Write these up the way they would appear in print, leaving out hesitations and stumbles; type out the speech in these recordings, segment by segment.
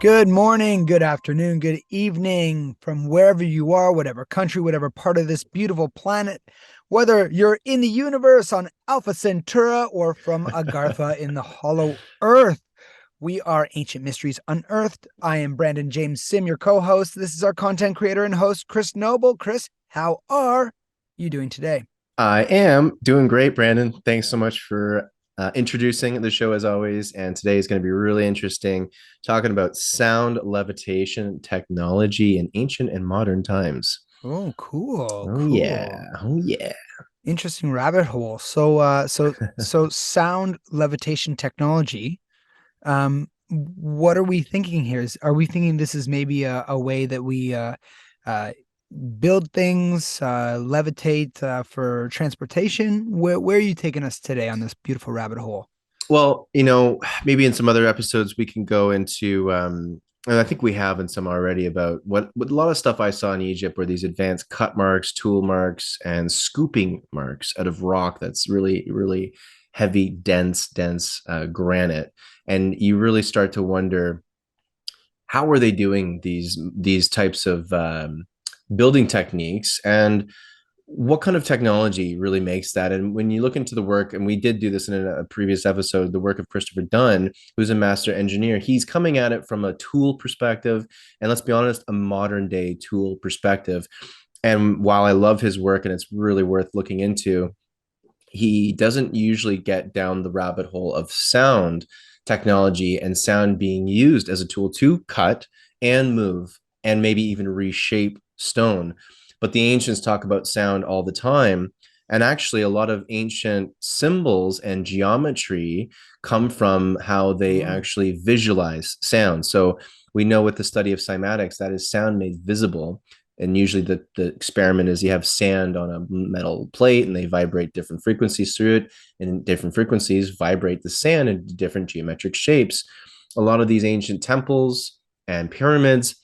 Good morning, good afternoon, good evening from wherever you are, whatever country, whatever part of this beautiful planet, whether you're in the universe on Alpha Centauri or from Agartha in the hollow earth. We are Ancient Mysteries Unearthed. I am Brandon James Sim, your co-host. This is our content creator and host, Chris Noble. Chris, how are you doing today? I am doing great, Brandon. Thanks so much for introducing the show as always. And today is going to be really interesting, talking about sound levitation technology in ancient and modern times. Oh, cool, Oh, cool. yeah. Oh, yeah. Interesting rabbit hole. So sound levitation technology. What are we thinking here? Are we thinking this is maybe a way that we uh, build things, levitate for transportation? Where are you taking us today on this beautiful rabbit hole? Well, maybe in some other episodes we can go into, and I think we have in some already about what a lot of stuff I saw in Egypt were these advanced cut marks, tool marks, and scooping marks out of rock that's really, really heavy, dense granite. And you really start to wonder how are they doing these types of building techniques and what kind of technology really makes that? And when you look into the work, and we did do this in a previous episode, the work of Christopher Dunn, who's a master engineer, he's coming at it from a tool perspective, and let's be honest, a modern day tool perspective. And while I love his work and it's really worth looking into, he doesn't usually get down the rabbit hole of sound technology and sound being used as a tool to cut and move and maybe even reshape stone. But the ancients talk about sound all the time. And actually, a lot of ancient symbols and geometry come from how they Mm. actually visualize sound. So we know with the study of cymatics, that is sound made visible. And usually the experiment is you have sand on a metal plate and they vibrate different frequencies through it, and different frequencies vibrate the sand into different geometric shapes. A lot of these ancient temples and pyramids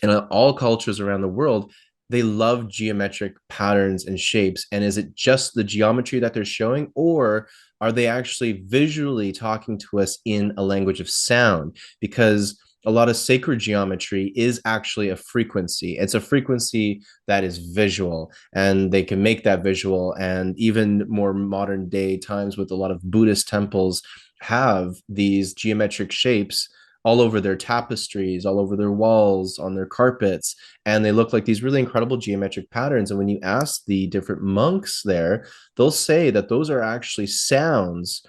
and all cultures around the world, they love geometric patterns and shapes. And is it just the geometry that they're showing, or are they actually visually talking to us in a language of sound? Because a lot of sacred geometry is actually a frequency. It's a frequency that is visual, and they can make that visual. And even more modern day times with a lot of Buddhist temples have these geometric shapes all over their tapestries, all over their walls, on their carpets. And they look like these really incredible geometric patterns. And when you ask the different monks there, they'll say that those are actually sounds,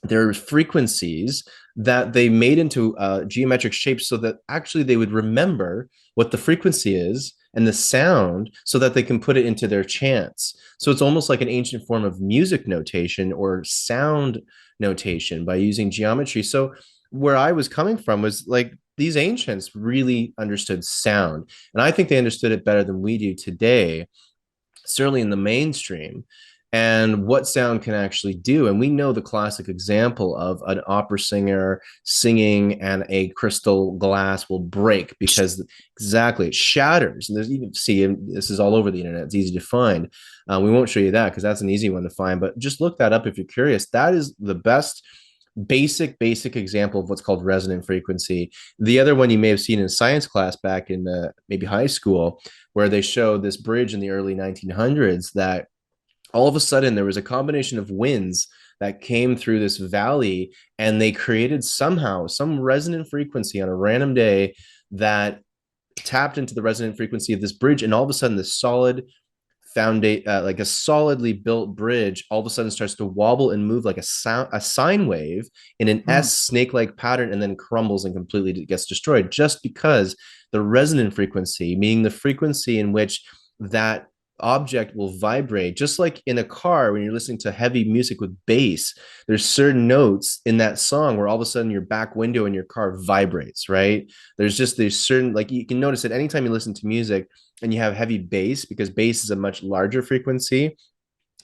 they're frequencies that they made into geometric shapes so that actually they would remember what the frequency is and the sound so that they can put it into their chants. So it's almost like an ancient form of music notation or sound notation by using geometry. So where I was coming from was like these ancients really understood sound. And I think they understood it better than we do today, certainly in the mainstream, and what sound can actually do. And we know the classic example of an opera singer singing and a crystal glass will break because exactly it shatters. And there's, you can see, this is all over the internet, it's easy to find. We won't show you that because that's an easy one to find, but just look that up if you're curious. That is the best basic example of what's called resonant frequency. The other one you may have seen in science class back in maybe high school, where they show this bridge in the early 1900s that all of a sudden there was a combination of winds that came through this valley, and they created somehow some resonant frequency on a random day that tapped into the resonant frequency of this bridge, and all of a sudden this solid foundation, like a solidly built bridge, all of a sudden starts to wobble and move like a sine wave in an Mm. S snake-like pattern, and then crumbles and completely gets destroyed, just because the resonant frequency, meaning the frequency in which that object will vibrate, just like in a car when you're listening to heavy music with bass, there's certain notes in that song where all of a sudden your back window in your car vibrates, right? There's certain, like, you can notice it anytime you listen to music and you have heavy bass, because bass is a much larger frequency.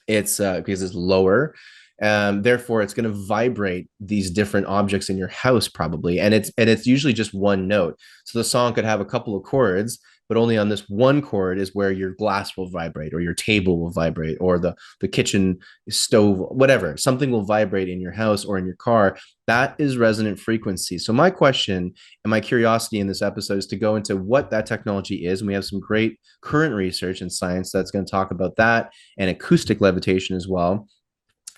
It's because it's lower. Therefore, it's going to vibrate these different objects in your house probably, and it's usually just one note. So the song could have a couple of chords, but only on this one chord is where your glass will vibrate or your table will vibrate or the kitchen stove, whatever, something will vibrate in your house or in your car. That is resonant frequency. So my question and my curiosity in this episode is to go into what that technology is. And we have some great current research and science that's going to talk about that and acoustic levitation as well.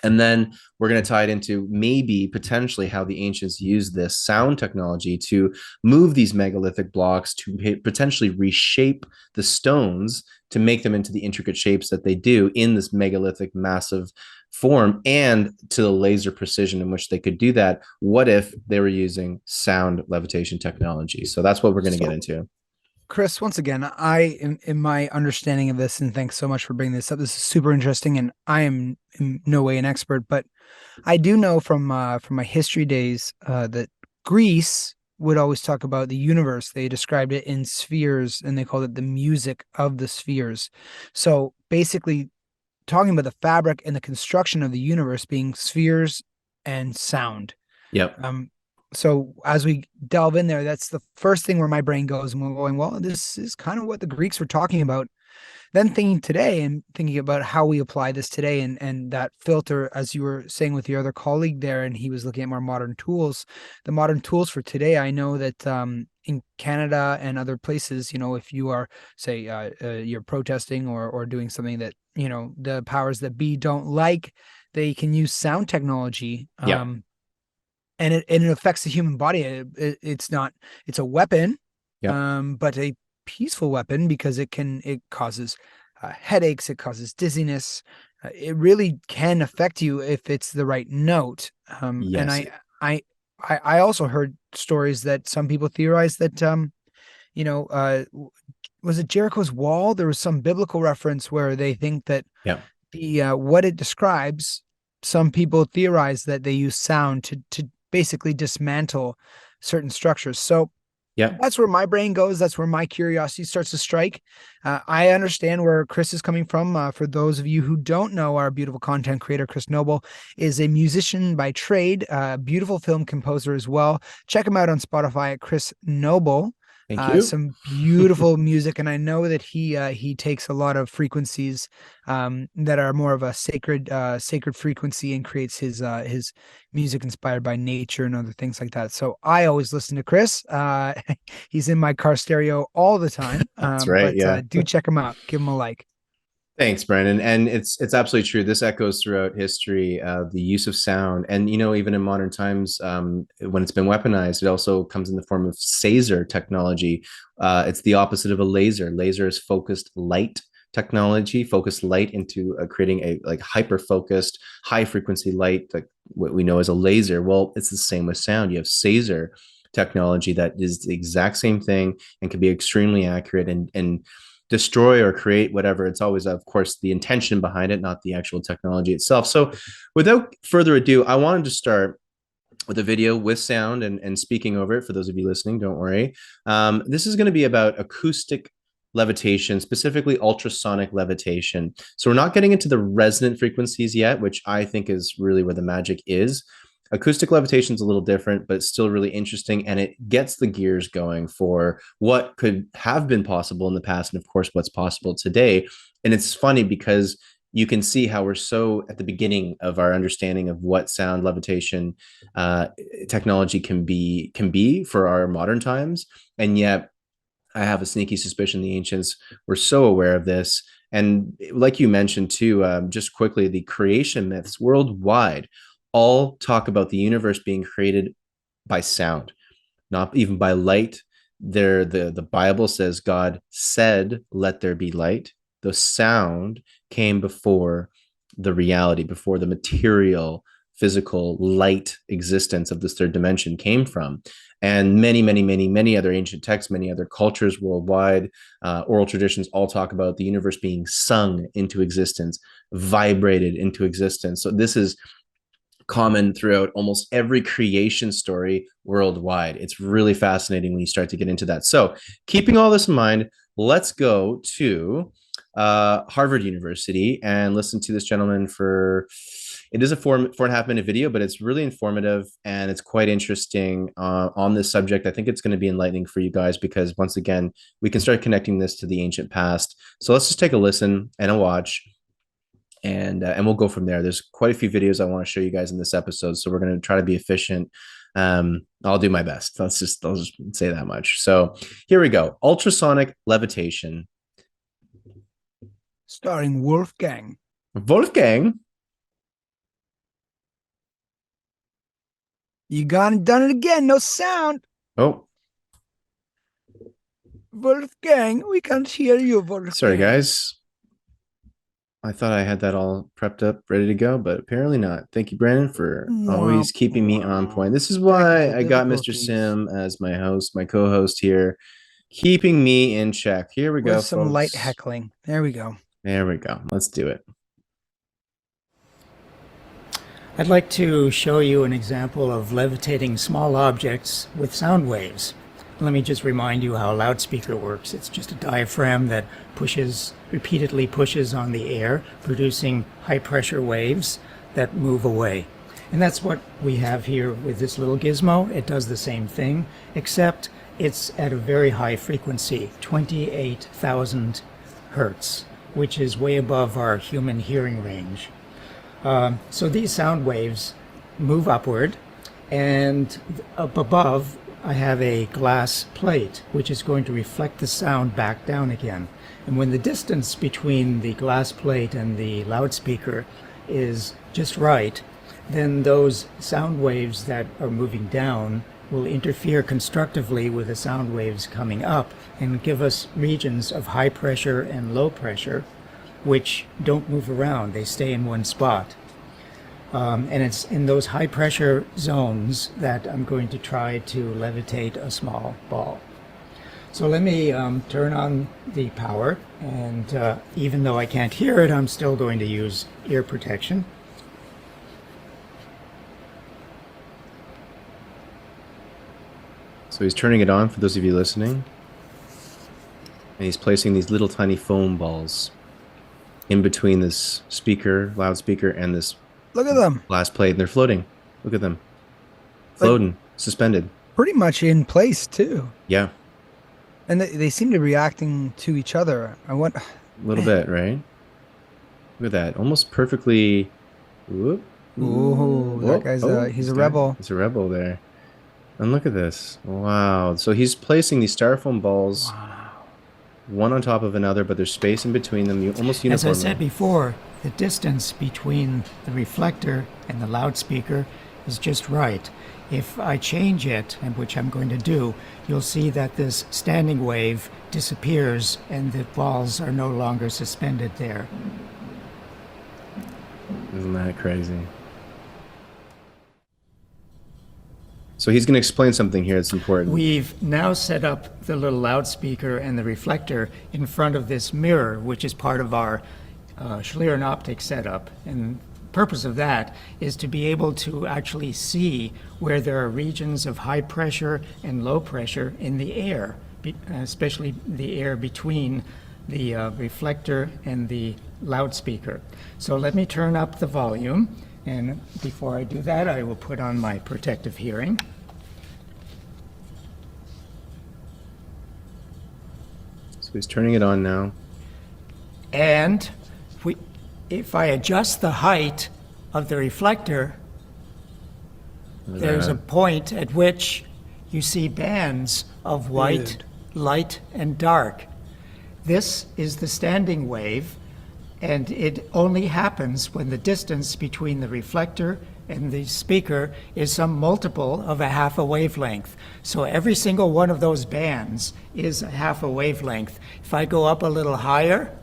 And then we're going to tie it into maybe potentially how the ancients used this sound technology to move these megalithic blocks to potentially reshape the stones to make them into the intricate shapes that they do in this megalithic massive form, and to the laser precision in which they could do that. What if they were using sound levitation technology? So that's what we're going to get So, into. Chris, once again, in my understanding of this, and thanks so much for bringing this up. This is super interesting, and I am in no way an expert, but I do know from my history days that Greece would always talk about the universe. They described it in spheres, and they called it the music of the spheres. So basically, talking about the fabric and the construction of the universe being spheres and sound. Yep. Um, so as we delve in there, that's the first thing where my brain goes, and we're going, well, this is kind of what the Greeks were talking about. Then thinking today and thinking about how we apply this today, and that filter, as you were saying with your other colleague there, and he was looking at more modern tools, the modern tools for today. I know that in Canada and other places, if you are, say, you're protesting or doing something that, the powers that be don't like, they can use sound technology. Yep. And it affects the human body. It's a weapon, Yep. but a peaceful weapon, because it causes headaches, it causes dizziness. It really can affect you if it's the right note. And Yes. I also heard stories that some people theorize that you know uh was it Jericho's wall? There was some biblical reference where they think that Yep. the what it describes, some people theorize that they use sound to basically dismantle certain structures. So Yep. that's where my brain goes. That's where my curiosity starts to strike. I understand where Chris is coming from. For those of you who don't know, our beautiful content creator, Chris Noble, is a musician by trade, beautiful film composer as well. Check him out on Spotify at Chris Noble. Thank you. Some beautiful music, and I know that he takes a lot of frequencies that are more of a sacred frequency, and creates his music inspired by nature and other things like that. So I always listen to Chris. He's in my car stereo all the time. That's right. But Yeah. do check him out. Give him a like. Thanks, Brandon. And it's absolutely true. This echoes throughout history, the use of sound, and even in modern times, when it's been weaponized, it also comes in the form of Sazer technology. It's the opposite of a laser. Laser is focused light technology, focused light into creating a like hyper focused, high frequency light, like what we know as a laser. Well, it's the same with sound. You have Sazer technology that is the exact same thing and can be extremely accurate and destroy or create whatever. It's always, of course, the intention behind it, not the actual technology itself. So without further ado, I wanted to start with a video with sound and speaking over it. For those of you listening, don't worry. This is going to be about acoustic levitation, specifically ultrasonic levitation. So we're not getting into the resonant frequencies yet, which I think is really where the magic is. Acoustic levitation is a little different, but it's still really interesting, and it gets the gears going for what could have been possible in the past, and of course, what's possible today. And it's funny because you can see how we're so at the beginning of our understanding of what sound levitation technology can be for our modern times, and yet I have a sneaky suspicion the ancients were so aware of this. And like you mentioned too, just quickly, the creation myths worldwide all talk about the universe being created by sound, not even by light. The Bible says God said, "Let there be light." The sound came before the reality, before the material, physical, light existence of this third dimension came from. And many, many, many, many other ancient texts, many other cultures worldwide, oral traditions all talk about the universe being sung into existence, vibrated into existence. So this is common throughout almost every creation story worldwide. It's really fascinating when you start to get into that. So, keeping all this in mind, let's go to Harvard University and listen to this gentleman for It is a 4.5 minute video, but it's really informative and it's quite interesting on this subject. I think it's going to be enlightening for you guys because once again, we can start connecting this to the ancient past. So let's just take a listen and a watch, and we'll go from there. There's quite a few videos I want to show you guys in this episode, so we're going to try to be efficient. I'll do my best. I'll just say that much. So here we go. Ultrasonic levitation. Starring Wolfgang. Wolfgang. You done it again. No sound. Oh, Wolfgang, we can't hear you, Wolfgang. sorry, guys. I thought I had that all prepped up, ready to go, but apparently not. Thank you, Brandon, for always keeping me on point. This is why I got Mr. Sim as my host, my co-host here, keeping me in check. Here we go, With some folks. light heckling. There we go. There we go. Let's do it. I'd like to show you an example of levitating small objects with sound waves. Let me just remind you how a loudspeaker works. It's just a diaphragm that repeatedly pushes on the air, producing high pressure waves that move away. And that's what we have here with this little gizmo. It does the same thing, except it's at a very high frequency, 28,000 hertz, which is way above our human hearing range. So these sound waves move upward, and up above I have a glass plate which is going to reflect the sound back down again. And when the distance between the glass plate and the loudspeaker is just right, then those sound waves that are moving down will interfere constructively with the sound waves coming up and give us regions of high pressure and low pressure which don't move around. They stay in one spot. And it's in those high pressure zones that I'm going to try to levitate a small ball. So let me turn on the power, and even though I can't hear it, I'm still going to use ear protection. So he's turning it on for those of you listening. And he's placing these little tiny foam balls in between this loudspeaker, and this Look at them. glass plate, and they're floating. Look at them. Floating, suspended. Pretty much in place, too. Yeah, And they seem to be reacting to each other. a little bit, right? Look at that. Almost perfectly. Whoop. Ooh, that guy's he's a rebel. He's a rebel there. And look at this. Wow. So he's placing these styrofoam balls one on top of another, but there's space in between them, almost uniformly. As I said before, the distance between the reflector and the loudspeaker is just right. If I change it, and which I'm going to do, you'll see that this standing wave disappears and the balls are no longer suspended there. Isn't that crazy? So he's going to explain something here that's important. We've now set up the little loudspeaker and the reflector in front of this mirror, which is part of our Schlieren optic setup. And the purpose of that is to be able to actually see where there are regions of high pressure and low pressure in the air, especially the air between the reflector and the loudspeaker. So let me turn up the volume, and before I do that, I will put on my protective hearing. So he's turning it on now. And if I adjust the height of the reflector, there's a point at which you see bands of white, light, and dark. This is the standing wave, and it only happens when the distance between the reflector and the speaker is some multiple of a half a wavelength. So every single one of those bands is a half a wavelength. If I go up a little higher,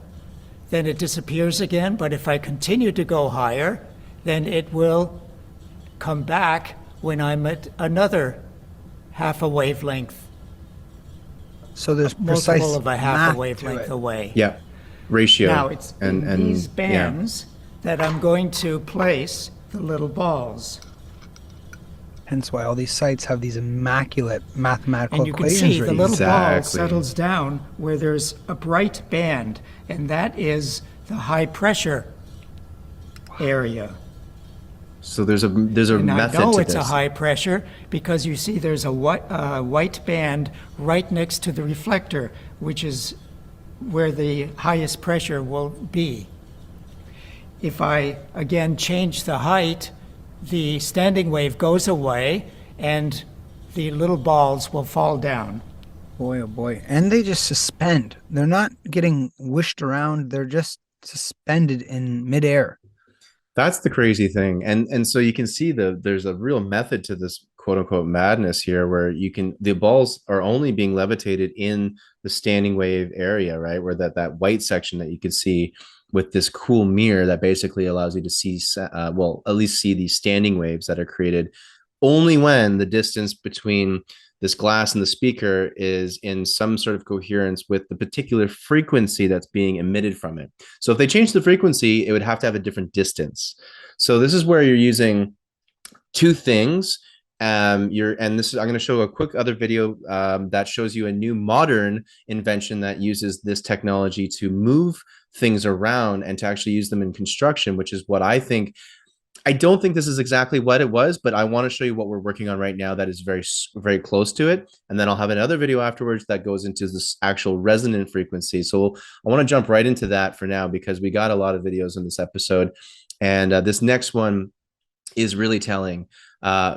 then it disappears again, but if I continue to go higher, then it will come back when I'm at another half a wavelength. So there's precise multiple of a half math a to wavelength it. away. Yeah, ratio. Now it's in these bands that I'm going to place the little balls. Hence why all these sites have these immaculate mathematical And you can equations. see the written. little ball Exactly. settles down where there's a bright band, and that is the high pressure area. So there's a And I method know to it's a this. high pressure because you see there's a white band right next to the reflector, which is where the highest pressure will be. If I, again, change the height, the standing wave goes away and the little balls will fall down. Boy, oh boy. And they just suspend. They're not getting wished around. They're just suspended in midair. That's the crazy thing. And so you can see there's a real method to this quote unquote madness here where the balls are only being levitated in the standing wave area, right? Where that white section that you can see with this cool mirror that basically allows you to see well, at least see these standing waves that are created only when the distance between this glass and the speaker is in some sort of coherence with the particular frequency that's being emitted from it. So if they change the frequency, it would have to have a different distance. So this is where you're using two things. I'm going to show a quick other video that shows you a new modern invention that uses this technology to move things around and to actually use them in construction, which is what I don't think this is exactly what it was, but I want to show you what we're working on right now that is very, very close to it. And then I'll have another video afterwards that goes into this actual resonant frequency. So I want to jump right into that for now because we got a lot of videos in this episode. And this next one is really telling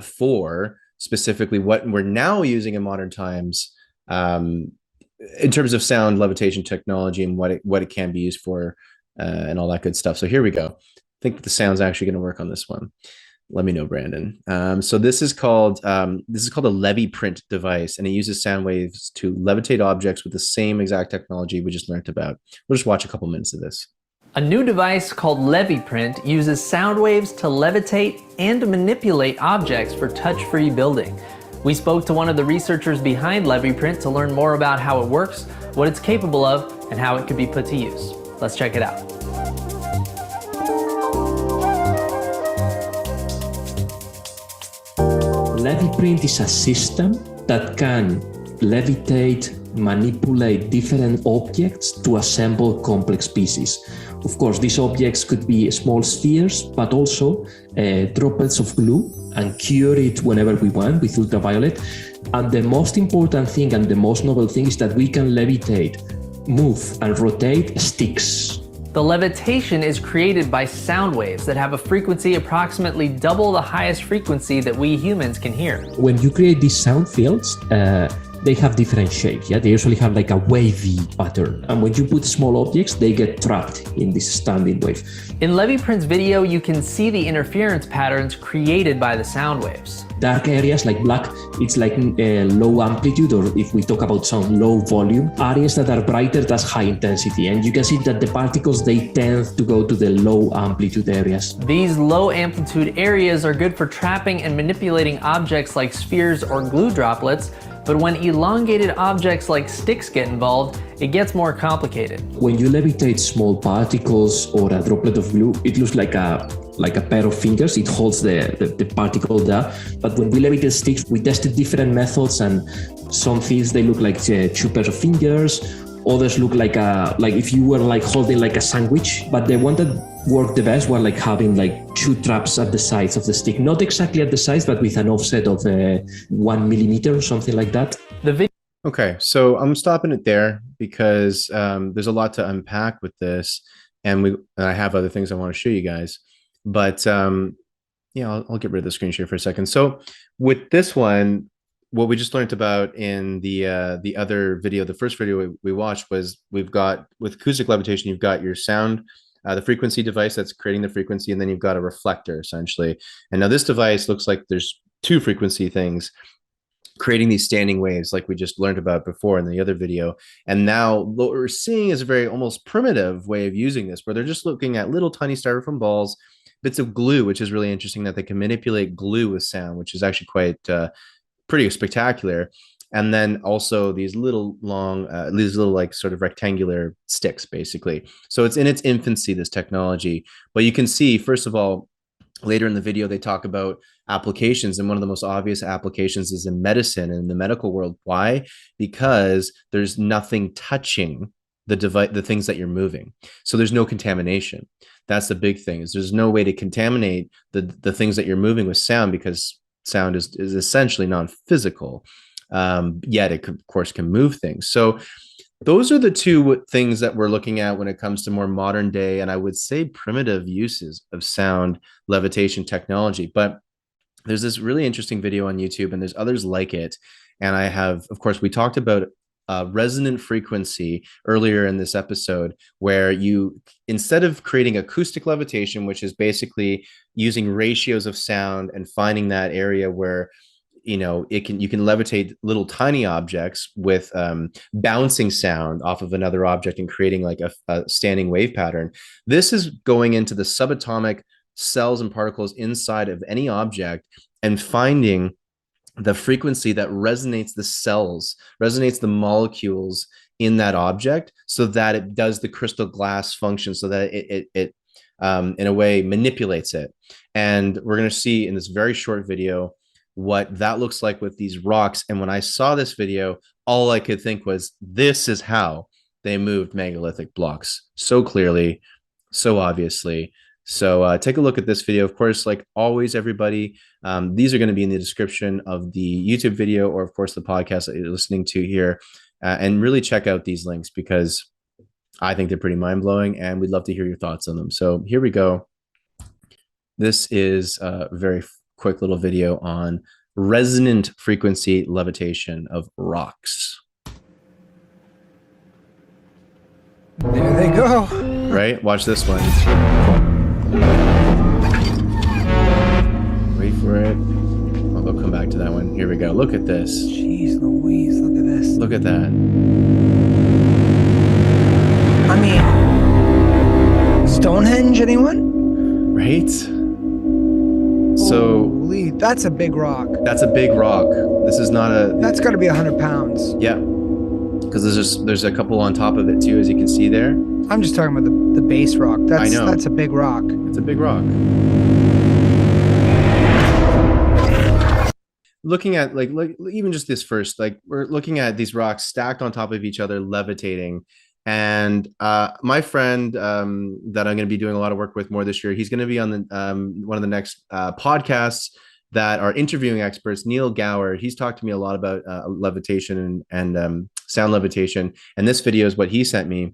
for specifically what we're now using in modern times in terms of sound levitation technology and what it can be used for and all that good stuff. So here we go. I think the sound's actually going to work on this one. Let me know, Brandon. So this is called a Leviprint device, and it uses sound waves to levitate objects with the same exact technology we just learned about. We'll just watch a couple minutes of this. A new device called Leviprint uses sound waves to levitate and manipulate objects for touch-free building. We spoke to one of the researchers behind Leviprint to learn more about how it works, what it's capable of, and how it could be put to use. Let's check it out. Leviprint is a system that can levitate, manipulate different objects to assemble complex pieces. Of course, these objects could be small spheres, but also droplets of glue, and cure it whenever we want with ultraviolet. And the most important thing and the most novel thing is that we can levitate, move, and rotate sticks. The levitation is created by sound waves that have a frequency approximately double the highest frequency that we humans can hear. When you create these sound fields, they have different shapes. Yeah, they usually have like a wavy pattern. And when you put small objects, they get trapped in this standing wave. In Leviprint's video, you can see the interference patterns created by the sound waves. Dark areas like black, it's like low amplitude, or if we talk about sound, low volume. Areas that are brighter, that's high intensity. And you can see that the particles, they tend to go to the low amplitude areas. These low amplitude areas are good for trapping and manipulating objects like spheres or glue droplets, but when elongated objects like sticks get involved, it gets more complicated. When you levitate small particles or a droplet of glue, it looks like a pair of fingers. It holds the particle there. But when we levitate sticks, we tested different methods, and some things, they look like two pairs of fingers. Others look like if you were like holding like a sandwich. But the one that worked the best were like having like two traps at the sides of the stick. Not exactly at the sides, but with an offset of 1 millimeter or something like that. Okay, so I'm stopping it there because there's a lot to unpack with this, and I have other things I want to show you guys. But yeah, I'll get rid of the screen share for a second. So with this one, what we just learned about in the other video, the first video we watched was with acoustic levitation, you've got your sound, the frequency device that's creating the frequency, and then you've got a reflector essentially. And now this device looks like there's two frequency things creating these standing waves like we just learned about before in the other video. And now what we're seeing is a very almost primitive way of using this, where they're just looking at little tiny styrofoam balls, bits of glue, which is really interesting that they can manipulate glue with sound, which is actually quite pretty spectacular. And then also these little like sort of rectangular sticks, basically. So it's in its infancy, this technology. But you can see, first of all, later in the video, they talk about applications, and one of the most obvious applications is in medicine and in the medical world. Why? Because there's nothing touching the things that you're moving. So there's no contamination. That's the big thing, is there's no way to contaminate the things that you're moving with sound, because sound is essentially non-physical. Yet it could, of course, can move things. So those are the two things that we're looking at when it comes to more modern day, and I would say primitive uses of sound levitation technology. But there's this really interesting video on YouTube, and there's others like it. And I have, of course, we talked about resonant frequency earlier in this episode, where you, instead of creating acoustic levitation, which is basically using ratios of sound and finding that area where you can levitate little tiny objects with bouncing sound off of another object and creating like a standing wave pattern. This is going into the subatomic cells and particles inside of any object and finding the frequency that resonates the cells, resonates the molecules in that object, so that it does the crystal glass function, so that it in a way manipulates it. And we're going to see in this very short video what that looks like with these rocks. And when I saw this video, all I could think was, this is how they moved megalithic blocks so clearly, so obviously. So take a look at this video. Of course, like always, everybody, these are going to be in the description of the YouTube video, or of course the podcast that you're listening to here. And really check out these links, because I think they're pretty mind-blowing, and we'd love to hear your thoughts on them. So here we go. This is a very quick little video on resonant frequency levitation of rocks. There they go. Right? Watch this one. Wait for it. I'll come back to that one. Here we go. Look at this. Jeez Louise, look at this. Look at that. I mean, Stonehenge, anyone? Right? So holy, that's a big rock. That's a big rock. This is not a. That's got to be 100 pounds. Yeah, because there's a couple on top of it too, as you can see there. I'm just talking about the base rock. I know. That's a big rock. It's a big rock. Looking at like even just this first, like we're looking at these rocks stacked on top of each other, levitating. And my friend that I'm going to be doing a lot of work with more this year, he's going to be on the one of the next podcasts that are interviewing experts. Neil Gower, he's talked to me a lot about levitation and sound levitation. And this video is what he sent me,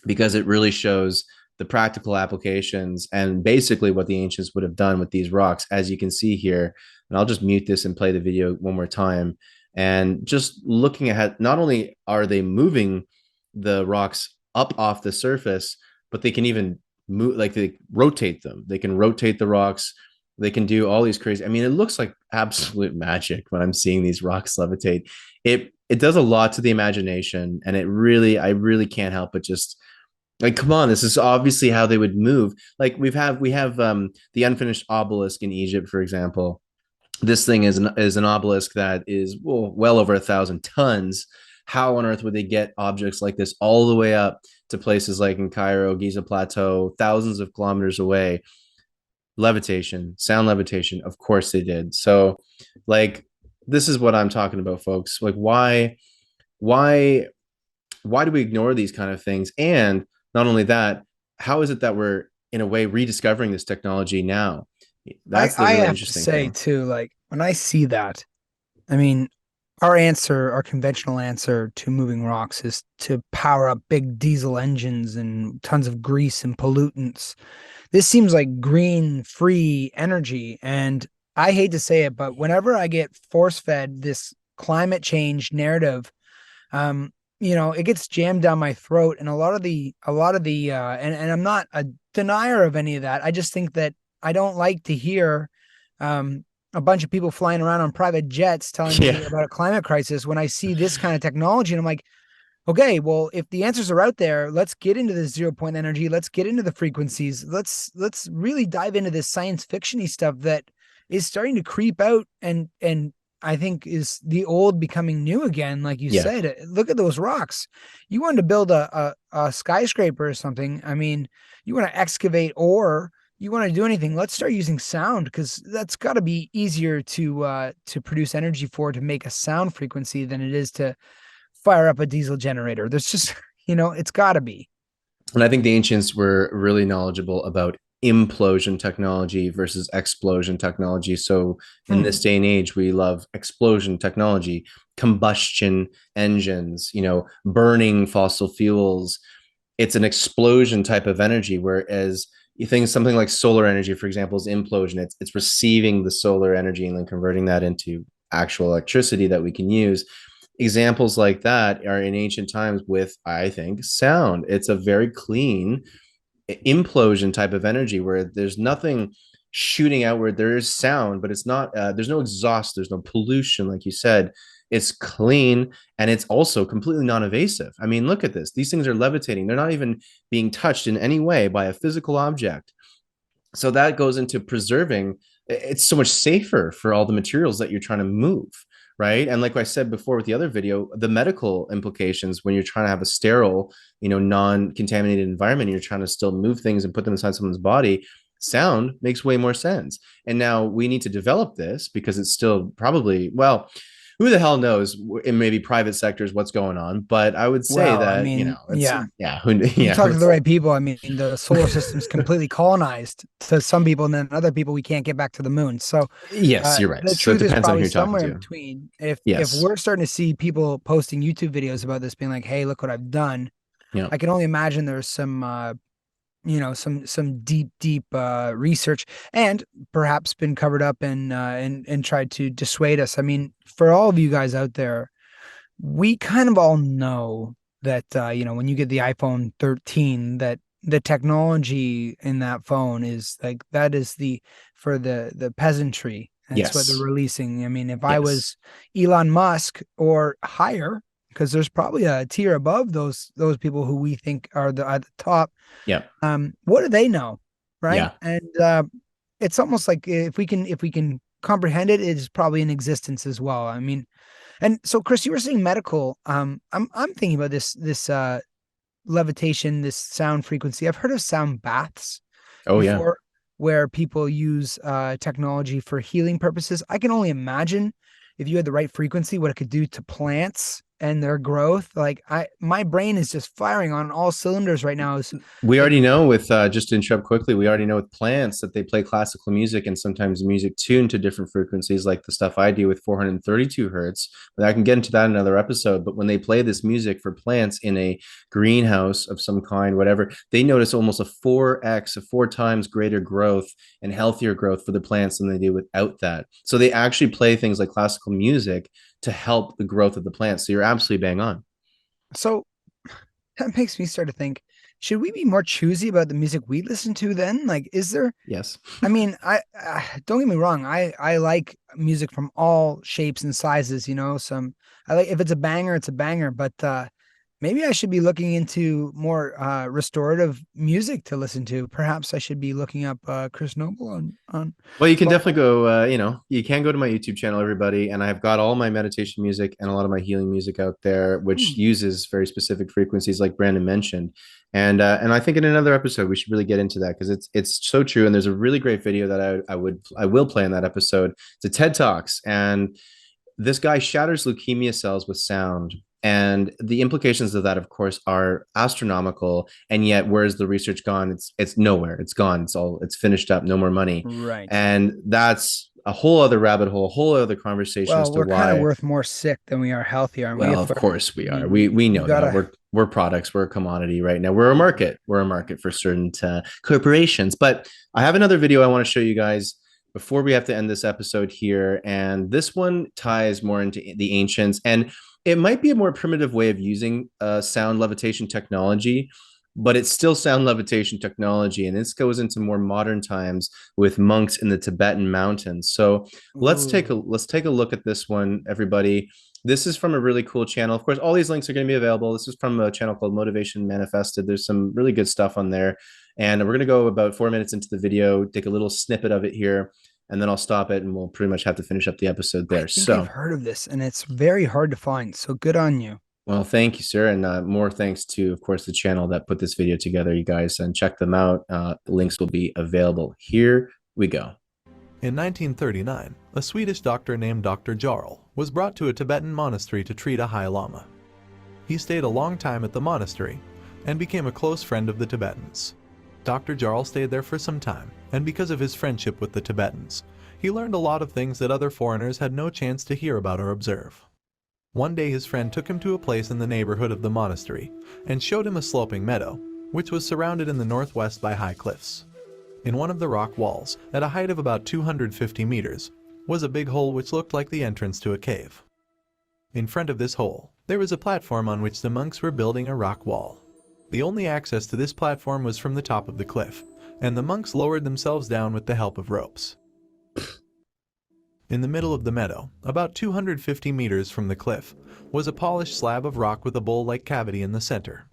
because it really shows the practical applications and basically what the ancients would have done with these rocks, as you can see here. And I'll just mute this and play the video one more time. And just looking ahead, not only are they moving the rocks up off the surface, but they can even move, like they rotate them. They can rotate the rocks. They can do all these crazy. I mean, it looks like absolute magic when I'm seeing these rocks levitate. It does a lot to the imagination, and I really can't help but just like, come on, this is obviously how they would move. Like we have the unfinished obelisk in Egypt, for example. This thing is an obelisk that is well over 1,000 tons. How on earth would they get objects like this all the way up to places like in Cairo, Giza Plateau, thousands of kilometers away? Levitation, sound levitation, of course they did. So like, this is what I'm talking about, folks. Like, why do we ignore these kind of things? And not only that, how is it that we're in a way rediscovering this technology now? That's the really interesting thing. I have to say too, like when I see that, I mean, our conventional answer to moving rocks is to power up big diesel engines and tons of grease and pollutants. This seems like green, free energy. And I hate to say it, but whenever I get force-fed this climate change narrative, it gets jammed down my throat. And a lot of the, and I'm not a denier of any of that. I just think that I don't like to hear, a bunch of people flying around on private jets telling me about a climate crisis when I see this kind of technology. And I'm like, okay, well, if the answers are out there, let's get into the 0 point energy. Let's get into the frequencies. Let's really dive into this science fiction-y stuff that is starting to creep out and I think is the old becoming new again. Like you said, look at those rocks. You wanted to build a skyscraper or something. I mean, you want to excavate ore, you want to do anything, let's start using sound, because that's got to be easier to produce energy for, to make a sound frequency than it is to fire up a diesel generator. There's just, it's got to be. And I think the ancients were really knowledgeable about implosion technology versus explosion technology. So in this day and age, we love explosion technology, combustion engines, burning fossil fuels. It's an explosion type of energy, whereas you think something like solar energy, for example, is implosion. It's receiving the solar energy and then converting that into actual electricity that we can use. Examples like that are in ancient times with, I think, sound. It's a very clean implosion type of energy where there's nothing shooting outward. There is sound, but it's not, there's no exhaust, there's no pollution, like you said. It's clean and it's also completely non-evasive. I mean, look at this. These things are levitating. They're not even being touched in any way by a physical object. So that goes into preserving. It's so much safer for all the materials that you're trying to move, right? And like I said before with the other video, the medical implications when you're trying to have a sterile, non-contaminated environment, you're trying to still move things and put them inside someone's body. Sound makes way more sense. And now we need to develop this because it's still probably, well, who the hell knows in maybe private sectors what's going on, but I would say Well, I that mean, it's yeah. You yeah, talk to the right people. I mean, the solar system's completely colonized to some people, and then other people we can't get back to the moon. So yes, you're right. the So it truth is depends on who probably you're talking somewhere in to. between. If Yes. we're starting to see people posting YouTube videos about this, being like, "Hey, look what I've done," Yeah. I can only imagine there's some some deep research and perhaps been covered up and tried to dissuade us. I mean, for all of you guys out there, we kind of all know that when you get the iPhone 13, that the technology in that phone is like, that is for the peasantry. That's what they're Yes. releasing. I mean, if I Yes. was Elon Musk or higher, because there's probably a tier above those people who we think are at the top. Yeah. What do they know, right? Yeah. And it's almost like if we can comprehend it, it is probably in existence as well. I mean, and so, Chris, you were saying medical. I'm thinking about this levitation, this sound frequency. I've heard of sound baths Oh yeah. before, where people use technology for healing purposes. I can only imagine if you had the right frequency, what it could do to plants and their growth. Like my brain is just firing on all cylinders right now. Is We like, already know with just to interrupt quickly, we already know with plants that they play classical music and sometimes music tuned to different frequencies, like the stuff I do with 432 hertz. But I can get into that in another episode. But when they play this music for plants in a greenhouse of some kind, whatever, they notice almost a 4x, a 4 times greater growth and healthier growth for the plants than they do without that. So they actually play things like classical music to help the growth of the plants. So you're absolutely bang on. so that makes me start to think, should we be more choosy about the music we listen to then? Like, is there, Yes. I mean, I don't get me wrong. I like music from all shapes and sizes. I like, if it's a banger, it's a banger. But maybe I should be looking into more restorative music to listen to. Perhaps I should be looking up Chris Noble on. Well, you can Well, definitely go, you can go to my YouTube channel, everybody. And I've got all my meditation music and a lot of my healing music out there, which uses very specific frequencies, like Brandon mentioned. And I think in another episode, we should really get into that because it's so true. And there's a really great video that I will play in that episode. It's a TED Talks. And this guy shatters leukemia cells with sound. And the implications of that, of course, are astronomical. And yet, where's the research gone? It's nowhere. It's gone. It's finished up. No more money. right. And that's a whole other rabbit hole, a whole other conversation as Well, to we're kind of why. worth more sick than we are healthy, aren't we? Well, If of we're, course we I are. mean, We you know that gotta. we're products. We're a commodity right now. We're a market. We're a market for certain corporations. But I have another video I want to show you guys before we have to end this episode here. And this one ties more into the ancients. And it might be a more primitive way of using sound levitation technology, but it's still sound levitation technology. And this goes into more modern times with monks in the Tibetan mountains. So let's take a look at this one, everybody. This is from a really cool channel. Of course, all these links are going to be available. This is from a channel called Motivation Manifested. There's some really good stuff on there. And we're going to go about 4 minutes into the video, take a little snippet of it here, and then I'll stop it and we'll pretty much have to finish up the episode there. I think I've So, heard of this, and it's very hard to find. So good on you. well, thank you, sir. And more thanks to, of course, the channel that put this video together, you guys, and check them out. The links will be available. Here we go. In 1939, a Swedish doctor named Dr. Jarl was brought to a Tibetan monastery to treat a High Lama. He stayed a long time at the monastery and became a close friend of the Tibetans. Dr. Jarl stayed there for some time, and because of his friendship with the Tibetans, he learned a lot of things that other foreigners had no chance to hear about or observe. One day his friend took him to a place in the neighborhood of the monastery and showed him a sloping meadow, which was surrounded in the northwest by high cliffs. In one of the rock walls, at a height of about 250 meters, was a big hole which looked like the entrance to a cave. In front of this hole, there was a platform on which the monks were building a rock wall. The only access to this platform was from the top of the cliff, and the monks lowered themselves down with the help of ropes. In the middle of the meadow, about 250 meters from the cliff, was a polished slab of rock with a bowl-like cavity in the center.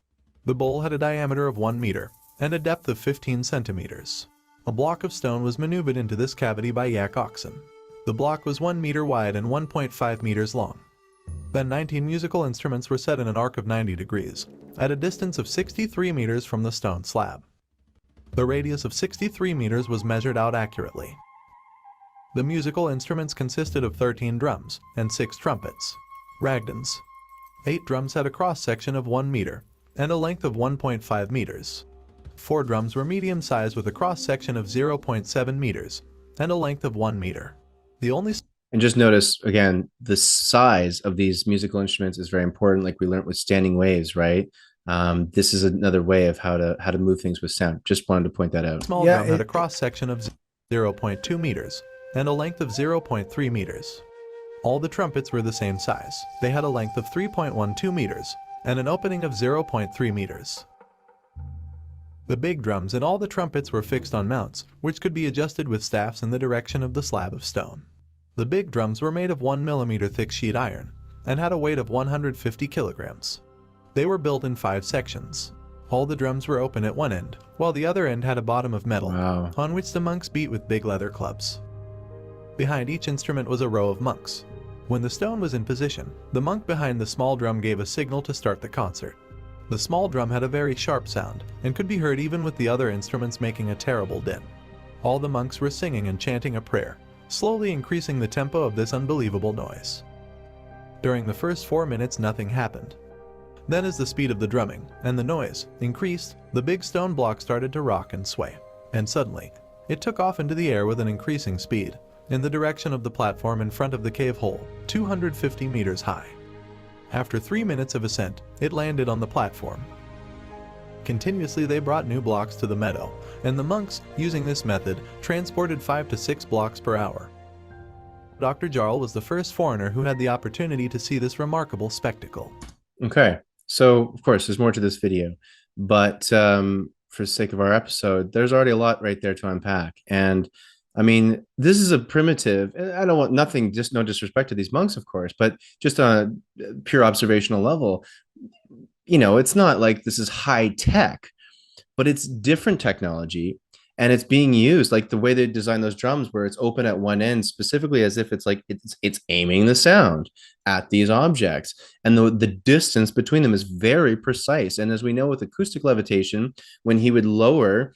The bowl had a diameter of 1 meter and a depth of 15 centimeters. A block of stone was maneuvered into this cavity by yak oxen. The block was 1 meter wide and 1.5 meters long. Then 19 musical instruments were set in an arc of 90 degrees, at a distance of 63 meters from the stone slab. The radius of 63 meters was measured out accurately. The musical instruments consisted of 13 drums and 6 trumpets, ragdans. 8 drums had a cross-section of 1 meter and a length of 1.5 meters. 4 drums were medium-sized with a cross-section of 0.7 meters and a length of 1 meter. The only And just notice, again, the size of these musical instruments is very important, like we learned with standing waves, right? This is another way of how to move things with sound. Just wanted to point that out. small drum had a cross-section of 0.2 meters and a length of 0.3 meters. All the trumpets were the same size. They had a length of 3.12 meters and an opening of 0.3 meters. The big drums and all the trumpets were fixed on mounts, which could be adjusted with staffs in the direction of the slab of stone. The big drums were made of 1 millimeter thick sheet iron and had a weight of 150 kilograms. They were built in 5 sections. All the drums were open at one end, while the other end had a bottom of metal, Wow. on which the monks beat with big leather clubs. Behind each instrument was a row of monks. When the stone was in position, the monk behind the small drum gave a signal to start the concert. The small drum had a very sharp sound and could be heard even with the other instruments making a terrible din. All the monks were singing and chanting a prayer, slowly increasing the tempo of this unbelievable noise. During the first 4 minutes, nothing happened. Then as the speed of the drumming and the noise increased, the big stone block started to rock and sway, and suddenly it took off into the air with an increasing speed in the direction of the platform in front of the cave hole, 250 meters high. After 3 minutes of ascent, it landed on the platform. Continuously they brought new blocks to the meadow, and the monks, using this method, transported 5 to 6 blocks per hour. Dr. Jarl was the first foreigner who had the opportunity to see this remarkable spectacle. Okay. So, of course, there's more to this video, but for the sake of our episode, there's already a lot right there to unpack. And I mean, this is a primitive, I don't want nothing, just no disrespect to these monks, of course, but just on a pure observational level, it's not like this is high tech, but it's different technology. And it's being used like the way they design those drums where it's open at one end, specifically as if it's like it's aiming the sound at these objects. And the distance between them is very precise. And as we know with acoustic levitation, when he would lower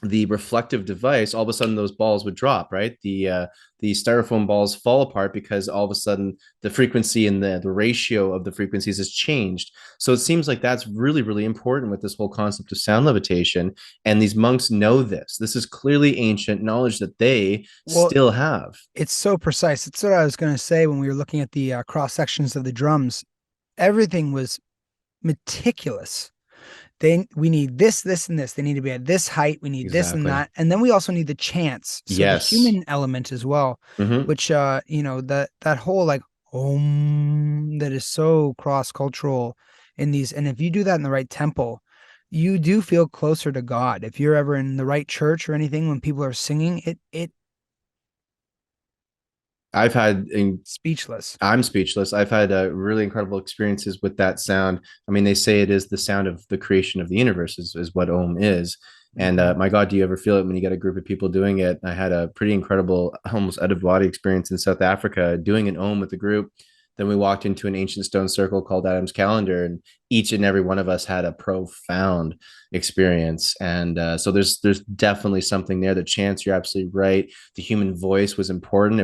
the reflective device, all of a sudden those balls would drop, right? The styrofoam balls fall apart because all of a sudden the frequency and the ratio of the frequencies has changed. So it seems like that's really, really important with this whole concept of sound levitation. And these monks know this. This is clearly ancient knowledge that they still have. It's so precise. It's what I was going to say when we were looking at the cross sections of the drums. Everything was meticulous. We need this, and this. They need to be at this height. We need this and that. And then we also need the chants. So the human element as well, which, that whole like, that is so cross-cultural in these. And if you do that in the right tempo, you do feel closer to God. If you're ever in the right church or anything, when people are singing, I've had speechless. I'm speechless. I've had really incredible experiences with that sound. I mean, they say it is the sound of the creation of the universe is what Om is. And my God, do you ever feel it when you get a group of people doing it? I had a pretty incredible, almost out of body experience in South Africa doing an Om with the group. Then we walked into an ancient stone circle called Adam's Calendar, and each and every one of us had a profound experience. And so there's definitely something there. The chants, you're absolutely right. The human voice was important.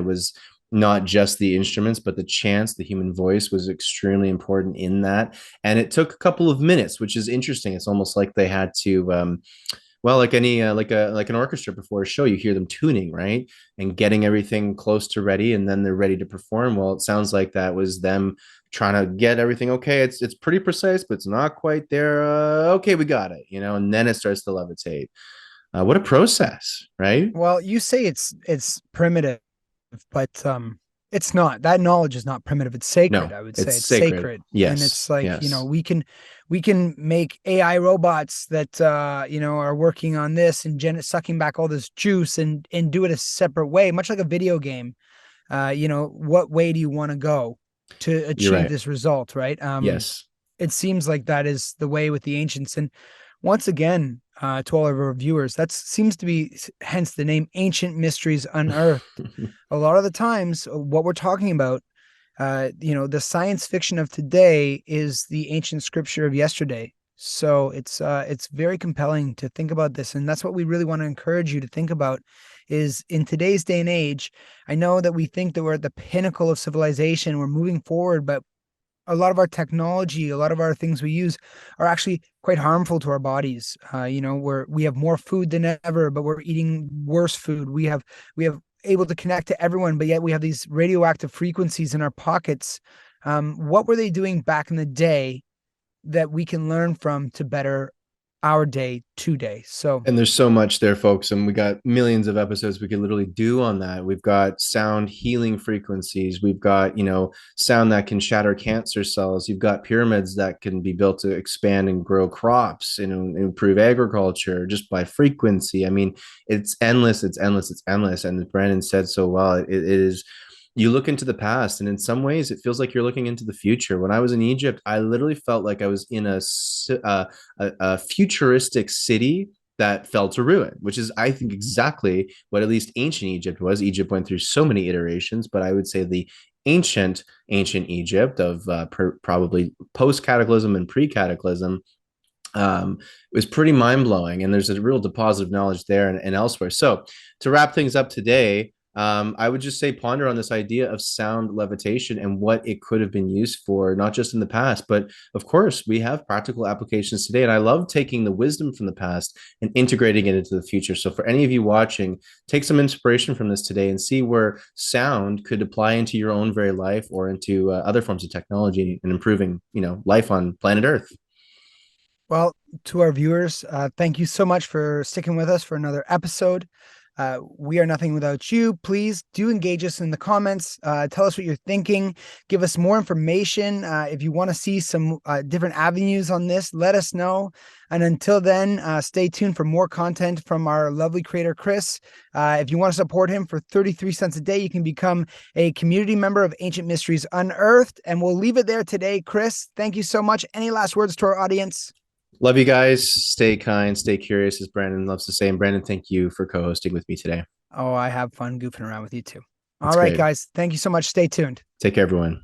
not just the instruments, but the chants, the human voice was extremely important in that. And it took a couple of minutes, which is interesting. It's almost like they had to, well, like any like an orchestra before a show, you hear them tuning, right, and getting everything close to ready, and then they're ready to perform. Well, it sounds like that was them trying to get everything okay. It's pretty precise, but it's not quite there. Okay, we got it, and then it starts to levitate. What a process, right? Well, you say it's primitive, but it's not. That knowledge is not primitive. It's sacred. No, I would say it's it's sacred. sacred. And Yes, it's like, yes. we can make AI robots that are working on this and sucking back all this juice and do it a separate way, much like a video game. What way do you want to go to You're achieve right. this result, right? Yes. It seems like that is the way with the ancients. And once again, to all of our viewers, that seems to be hence the name Ancient Mysteries Unearthed. A lot of the times, what we're talking about, the science fiction of today is the ancient scripture of yesterday. So it's very compelling to think about this, and that's what we really want to encourage you to think about. Is in today's day and age, I know that we think that we're at the pinnacle of civilization, we're moving forward, but a lot of our technology, a lot of our things we use are actually quite harmful to our bodies. We have more food than ever, but we're eating worse food. We have able to connect to everyone, but yet we have these radioactive frequencies in our pockets. What were they doing back in the day that we can learn from to better our day today? So And there's so much there, folks. And we got millions of episodes we could literally do on that. We've got sound healing frequencies. We've got, sound that can shatter cancer cells. You've got pyramids that can be built to expand and grow crops and improve agriculture just by frequency. I mean, it's endless, it's endless, it's endless. And as Brandon said so well, it is. You look into the past, and in some ways, it feels like you're looking into the future. When I was in Egypt, I literally felt like I was in a futuristic city that fell to ruin, which is, I think, exactly what at least ancient Egypt was. Egypt went through so many iterations, but I would say the ancient Egypt of probably post cataclysm and pre cataclysm was pretty mind blowing. And there's a real deposit of knowledge there and elsewhere. So to wrap things up today, I would just say ponder on this idea of sound levitation and what it could have been used for, not just in the past, but of course, we have practical applications today. And I love taking the wisdom from the past and integrating it into the future. So for any of you watching, take some inspiration from this today and see where sound could apply into your own very life or into other forms of technology and improving, life on planet Earth. well, to our viewers, thank you so much for sticking with us for another episode. We are nothing without you. Please do engage us in the comments. Tell us what you're thinking. Give us more information. If you want to see some different avenues on this, let us know. And until then, stay tuned for more content from our lovely creator, Chris. If you want to support him for 33 cents a day, you can become a community member of Ancient Mysteries Unearthed. And we'll leave it there today. Chris, thank you so much. Any last words to our audience? Love you guys. Stay kind, stay curious, as Brandon loves to say. And Brandon, thank you for co-hosting with me today. Oh, I have fun goofing around with you too. All That's right, great. guys. Thank you so much. Stay tuned. Take care, everyone.